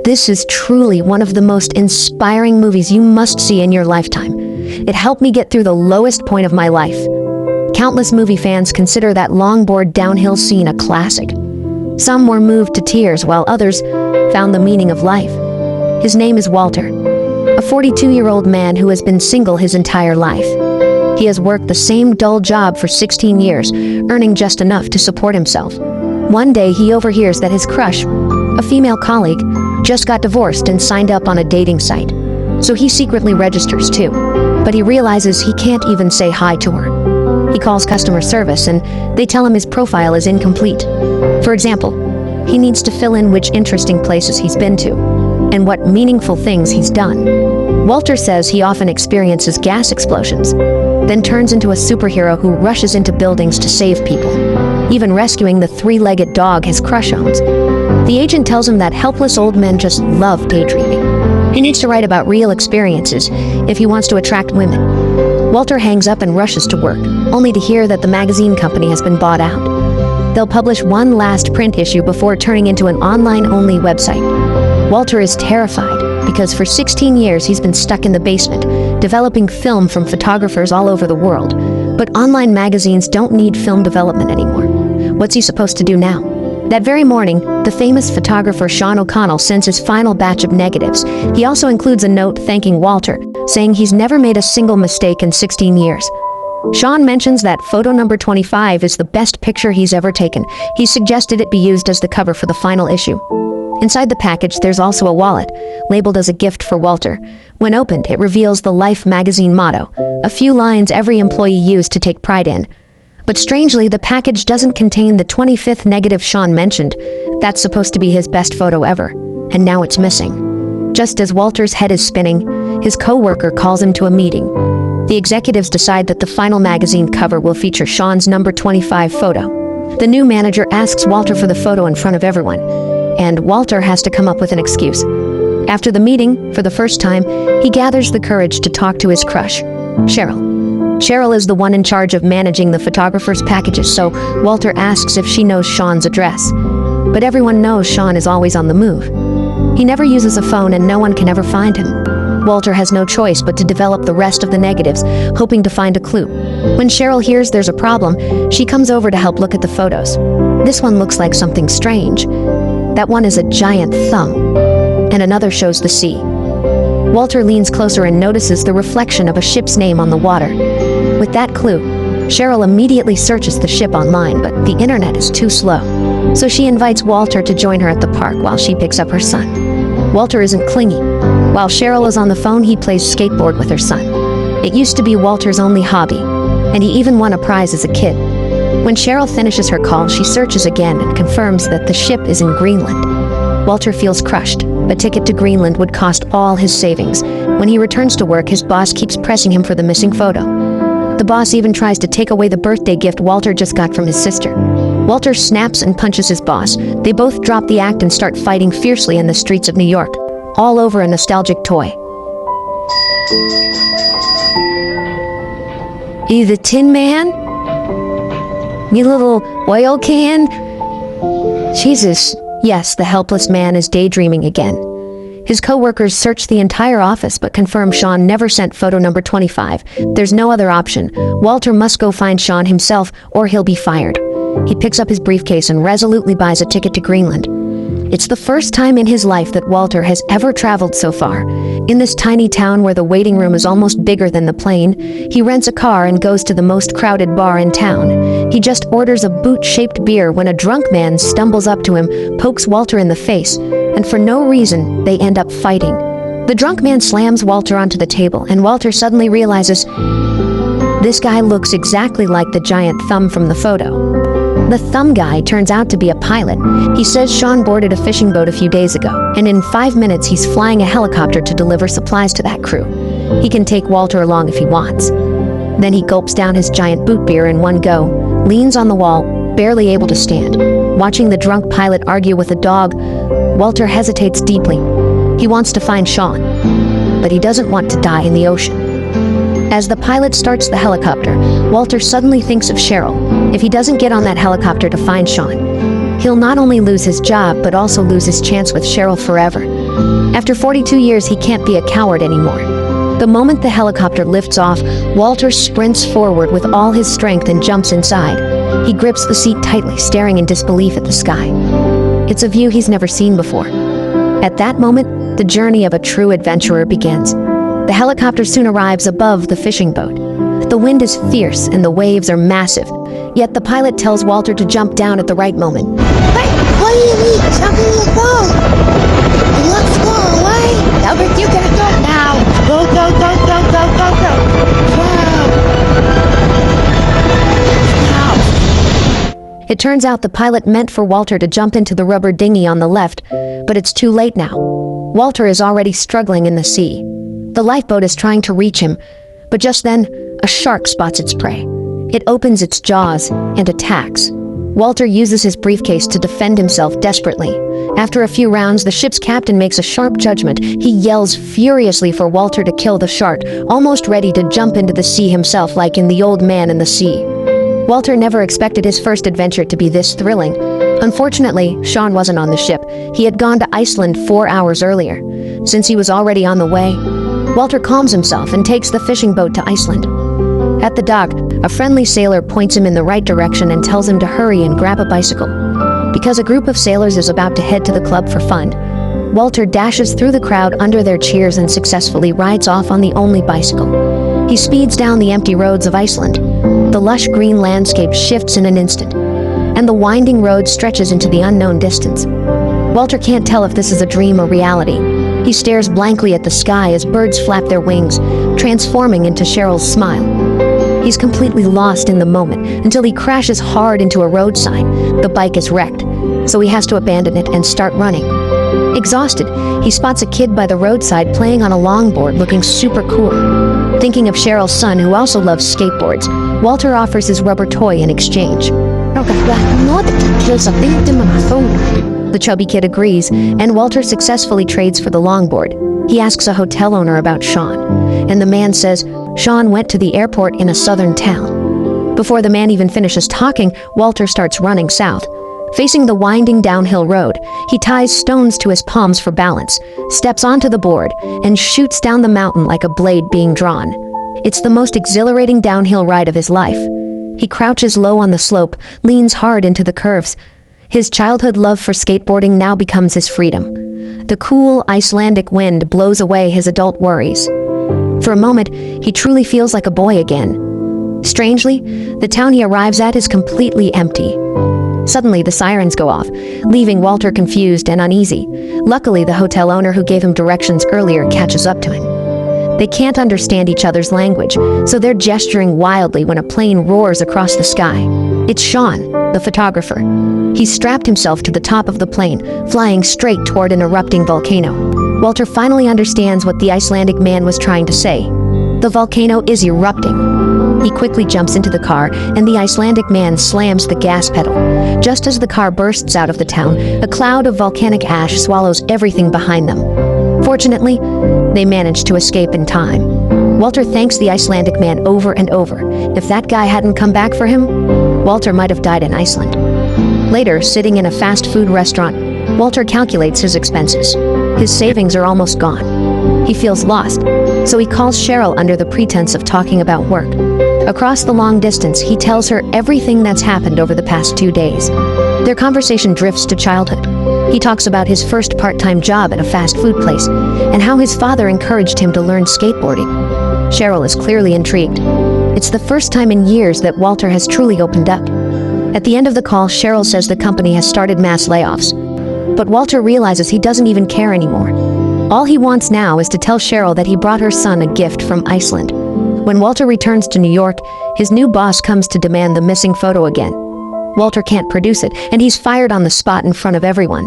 This is truly one of the most inspiring movies you must see in your lifetime. It helped me get through the lowest point of my life. Countless movie fans consider that longboard downhill scene a classic. Some were moved to tears while others found the meaning of life. His name is Walter, a 42-year-old man who has been single his entire life. He has worked the same dull job for 16 years, earning just enough to support himself. One day he overhears that his crush, a female colleague, just got divorced and signed up on a dating site. So he secretly registers too, but he realizes he can't even say hi to her. He calls customer service and they tell him his profile is incomplete. For example, he needs to fill in which interesting places he's been to and what meaningful things he's done. Walter says he often experiences gas explosions, then turns into a superhero who rushes into buildings to save people, even rescuing the three-legged dog his crush owns. The agent tells him that helpless old men just love daydreaming. He needs to write about real experiences if he wants to attract women. Walter hangs up and rushes to work, only to hear that the magazine company has been bought out. They'll publish one last print issue before turning into an online-only website. Walter is terrified because for 16 years he's been stuck in the basement, developing film from photographers all over the world. But online magazines don't need film development anymore. What's he supposed to do now? That very morning, the famous photographer Sean O'Connell sends his final batch of negatives. He also includes a note thanking Walter, saying he's never made a single mistake in 16 years. Sean mentions that photo number 25 is the best picture he's ever taken. He suggested it be used as the cover for the final issue. Inside the package, there's also a wallet, labeled as a gift for Walter. When opened, it reveals the Life magazine motto, a few lines every employee used to take pride in. But strangely, the package doesn't contain the 25th negative Sean mentioned. That's supposed to be his best photo ever, and now it's missing. Just as Walter's head is spinning, his co-worker calls him to a meeting. The executives decide that the final magazine cover will feature Sean's number 25 photo. The new manager asks Walter for the photo in front of everyone, and Walter has to come up with an excuse. After the meeting, for the first time, he gathers the courage to talk to his crush, Cheryl. Cheryl is the one in charge of managing the photographer's packages, so Walter asks if she knows Sean's address. But everyone knows Sean is always on the move. He never uses a phone and no one can ever find him. Walter has no choice but to develop the rest of the negatives, hoping to find a clue. When Cheryl hears there's a problem, she comes over to help look at the photos. This one looks like something strange. That one is a giant thumb, and another shows the sea. Walter leans closer and notices the reflection of a ship's name on the water. With that clue, Cheryl immediately searches the ship online, but the internet is too slow. So she invites Walter to join her at the park while she picks up her son. Walter isn't clingy. While Cheryl is on the phone, he plays skateboard with her son. It used to be Walter's only hobby, and he even won a prize as a kid. When Cheryl finishes her call, she searches again and confirms that the ship is in Greenland. Walter feels crushed. A ticket to Greenland would cost all his savings. When he returns to work, his boss keeps pressing him for the missing photo. The boss even tries to take away the birthday gift Walter just got from his sister. Walter snaps and punches his boss. They both drop the act and start fighting fiercely in the streets of New York, all over a nostalgic toy. You the Tin Man? You little oil can? Jesus. Yes, the helpless man is daydreaming again. His co-workers search the entire office but confirm Sean never sent photo number 25. There's no other option. Walter must go find Sean himself or he'll be fired. He picks up his briefcase and resolutely buys a ticket to Greenland. It's the first time in his life that Walter has ever traveled so far. In this tiny town where the waiting room is almost bigger than the plane, he rents a car and goes to the most crowded bar in town. He just orders a boot-shaped beer when a drunk man stumbles up to him, pokes Walter in the face, and for no reason, they end up fighting. The drunk man slams Walter onto the table, and Walter suddenly realizes this guy looks exactly like the giant thumb from the photo. The thumb guy turns out to be a pilot. He says Sean boarded a fishing boat a few days ago, and in 5 minutes he's flying a helicopter to deliver supplies to that crew. He can take Walter along if he wants. Then he gulps down his giant boot beer in one go, leans on the wall, barely able to stand. Watching the drunk pilot argue with a dog, Walter hesitates deeply. He wants to find Sean, but he doesn't want to die in the ocean. As the pilot starts the helicopter, Walter suddenly thinks of Cheryl. If he doesn't get on that helicopter to find Sean, He'll not only lose his job, but also lose his chance with Cheryl forever. After 42 years, he can't be a coward anymore. The moment the helicopter lifts off, Walter sprints forward with all his strength and jumps inside. He grips the seat tightly, staring in disbelief at the sky. It's a view he's never seen before. At that moment, the journey of a true adventurer begins. The helicopter soon arrives above the fishing boat. The wind is fierce and the waves are massive, yet the pilot tells Walter to jump down at the right moment. Hey, what do you mean? Jump in the boat! It looks far away! Albert, you gotta go now! Go, go, go, go, go, go, go! Wow! It turns out the pilot meant for Walter to jump into the rubber dinghy on the left, but it's too late now. Walter is already struggling in the sea. The lifeboat is trying to reach him, but just then, a shark spots its prey. It opens its jaws and attacks. Walter uses his briefcase to defend himself desperately. After a few rounds, the ship's captain makes a sharp judgment. He yells furiously for Walter to kill the shark, almost ready to jump into the sea himself like in The Old Man and the Sea. Walter never expected his first adventure to be this thrilling. Unfortunately, Sean wasn't on the ship. He had gone to Iceland 4 hours earlier. Since he was already on the way, Walter calms himself and takes the fishing boat to Iceland. At the dock, a friendly sailor points him in the right direction and tells him to hurry and grab a bicycle. Because a group of sailors is about to head to the club for fun, Walter dashes through the crowd under their cheers and successfully rides off on the only bicycle. He speeds down the empty roads of Iceland. The lush green landscape shifts in an instant, and the winding road stretches into the unknown distance. Walter can't tell if this is a dream or reality. He stares blankly at the sky as birds flap their wings, transforming into Cheryl's smile. He's completely lost in the moment until he crashes hard into a road sign. The bike is wrecked, so he has to abandon it and start running. Exhausted, he spots a kid by the roadside playing on a longboard looking super cool. Thinking of Cheryl's son, who also loves skateboards, Walter offers his rubber toy in exchange. The chubby kid agrees, and Walter successfully trades for the longboard. He asks a hotel owner about Sean, and the man says Sean went to the airport in a southern town. Before the man even finishes talking, Walter starts running south. Facing the winding downhill road, he ties stones to his palms for balance, steps onto the board, and shoots down the mountain like a blade being drawn. It's the most exhilarating downhill ride of his life. He crouches low on the slope, leans hard into the curves. His childhood love for skateboarding now becomes his freedom. The cool Icelandic wind blows away his adult worries. For a moment, he truly feels like a boy again. Strangely, the town he arrives at is completely empty. Suddenly, the sirens go off, leaving Walter confused and uneasy. Luckily, the hotel owner who gave him directions earlier catches up to him. They can't understand each other's language, so they're gesturing wildly when a plane roars across the sky. It's Sean, the photographer. He's strapped himself to the top of the plane, flying straight toward an erupting volcano. Walter finally understands what the Icelandic man was trying to say. The volcano is erupting. He quickly jumps into the car, and the Icelandic man slams the gas pedal. Just as the car bursts out of the town, a cloud of volcanic ash swallows everything behind them. Fortunately, they manage to escape in time. Walter thanks the Icelandic man over and over. If that guy hadn't come back for him, Walter might have died in Iceland. Later, sitting in a fast food restaurant, Walter calculates his expenses. His savings are almost gone. He feels lost, so he calls Cheryl under the pretense of talking about work. Across the long distance, he tells her everything that's happened over the past 2 days. Their conversation drifts to childhood. He talks about his first part-time job at a fast food place and how his father encouraged him to learn skateboarding. Cheryl is clearly intrigued. It's the first time in years that Walter has truly opened up. At the end of the call, Cheryl says the company has started mass layoffs. But Walter realizes he doesn't even care anymore. All he wants now is to tell Cheryl that he brought her son a gift from Iceland. When Walter returns to New York, his new boss comes to demand the missing photo again. Walter can't produce it, and he's fired on the spot in front of everyone.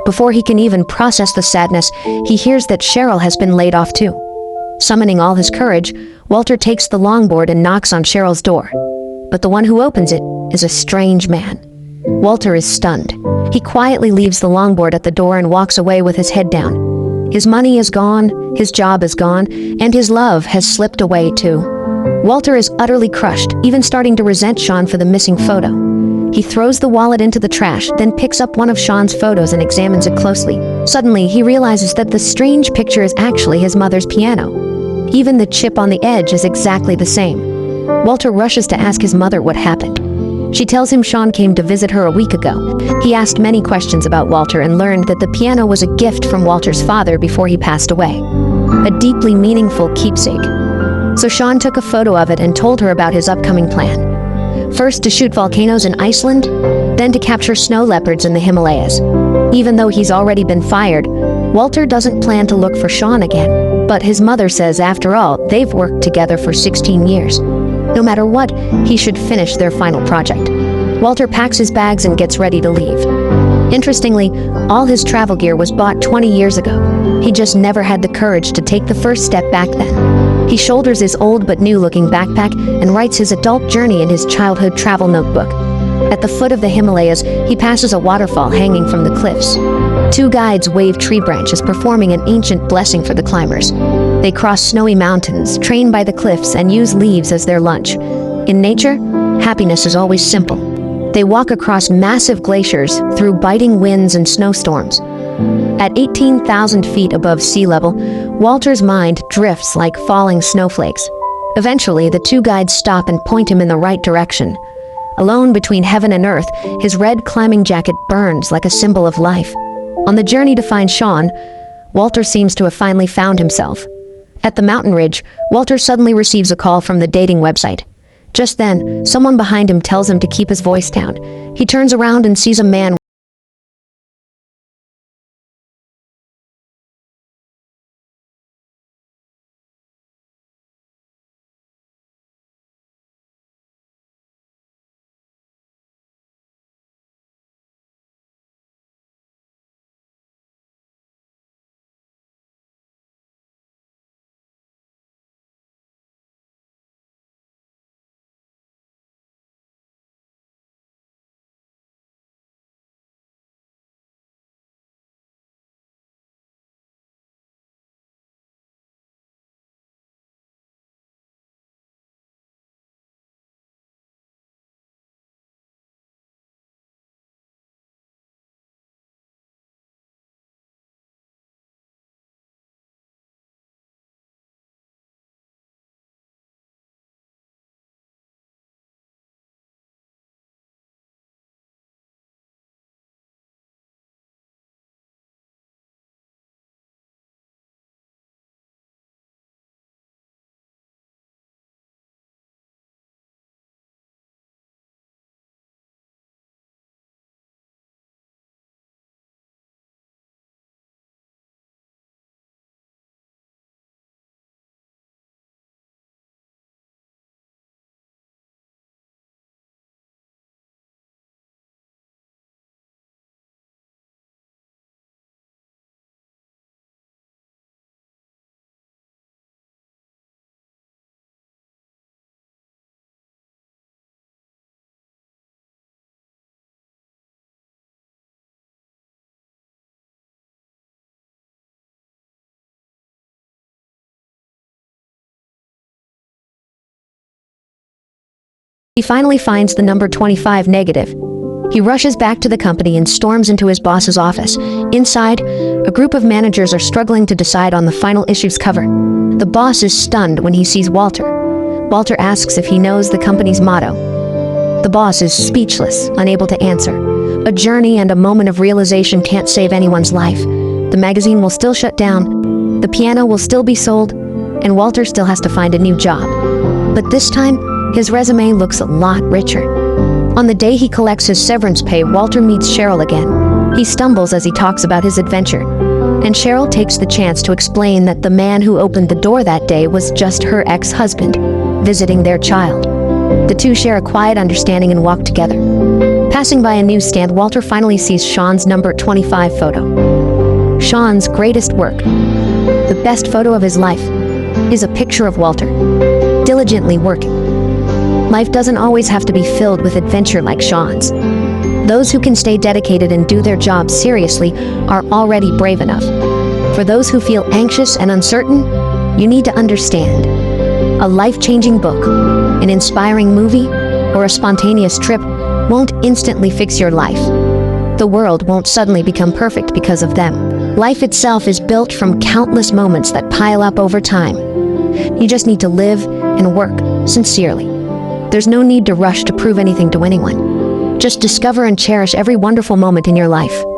Before he can even process the sadness, he hears that Cheryl has been laid off too. Summoning all his courage, Walter takes the longboard and knocks on Cheryl's door. But the one who opens it is a strange man. Walter is stunned. He quietly leaves the longboard at the door and walks away with his head down. His money is gone, his job is gone, and his love has slipped away too. Walter is utterly crushed, even starting to resent Sean for the missing photo. He throws the wallet into the trash, then picks up one of Sean's photos and examines it closely. Suddenly, he realizes that the strange picture is actually his mother's piano. Even the chip on the edge is exactly the same. Walter rushes to ask his mother what happened. She tells him Sean came to visit her a week ago. He asked many questions about Walter and learned that the piano was a gift from Walter's father before he passed away. A deeply meaningful keepsake. So Sean took a photo of it and told her about his upcoming plan. First to shoot volcanoes in Iceland, then to capture snow leopards in the Himalayas. Even though he's already been fired, Walter doesn't plan to look for Sean again. But his mother says, after all, they've worked together for 16 years. No matter what, he should finish their final project. Walter packs his bags and gets ready to leave. Interestingly, all his travel gear was bought 20 years ago. He just never had the courage to take the first step back then. He shoulders his old but new-looking backpack and writes his adult journey in his childhood travel notebook. At the foot of the Himalayas, he passes a waterfall hanging from the cliffs. Two guides wave tree branches, performing an ancient blessing for the climbers. They cross snowy mountains, train by the cliffs, and use leaves as their lunch. In nature, happiness is always simple. They walk across massive glaciers, through biting winds and snowstorms. At 18,000 feet above sea level, Walter's mind drifts like falling snowflakes. Eventually, the two guides stop and point him in the right direction. Alone between heaven and earth, his red climbing jacket burns like a symbol of life. On the journey to find Sean, Walter seems to have finally found himself. At the mountain ridge, Walter suddenly receives a call from the dating website. Just then, someone behind him tells him to keep his voice down. He turns around and sees a man He finally finds the number 25 negative. He rushes back to the company and storms into his boss's office. Inside, a group of managers are struggling to decide on the final issue's cover. The boss is stunned when he sees Walter. Walter asks if he knows the company's motto. The boss is speechless, unable to answer. A journey and a moment of realization can't save anyone's life. The magazine will still shut down, the piano will still be sold, and Walter still has to find a new job. But this time, his resume looks a lot richer. On the day he collects his severance pay, Walter meets Cheryl again. He stumbles as he talks about his adventure, and Cheryl takes the chance to explain that the man who opened the door that day was just her ex-husband, visiting their child. The two share a quiet understanding and walk together. Passing by a newsstand, Walter finally sees Sean's number 25 photo. Sean's greatest work, the best photo of his life, is a picture of Walter, diligently working. Life doesn't always have to be filled with adventure like Sean's. Those who can stay dedicated and do their jobs seriously are already brave enough. For those who feel anxious and uncertain, you need to understand. A life-changing book, an inspiring movie, or a spontaneous trip won't instantly fix your life. The world won't suddenly become perfect because of them. Life itself is built from countless moments that pile up over time. You just need to live and work sincerely. There's no need to rush to prove anything to anyone. Just discover and cherish every wonderful moment in your life.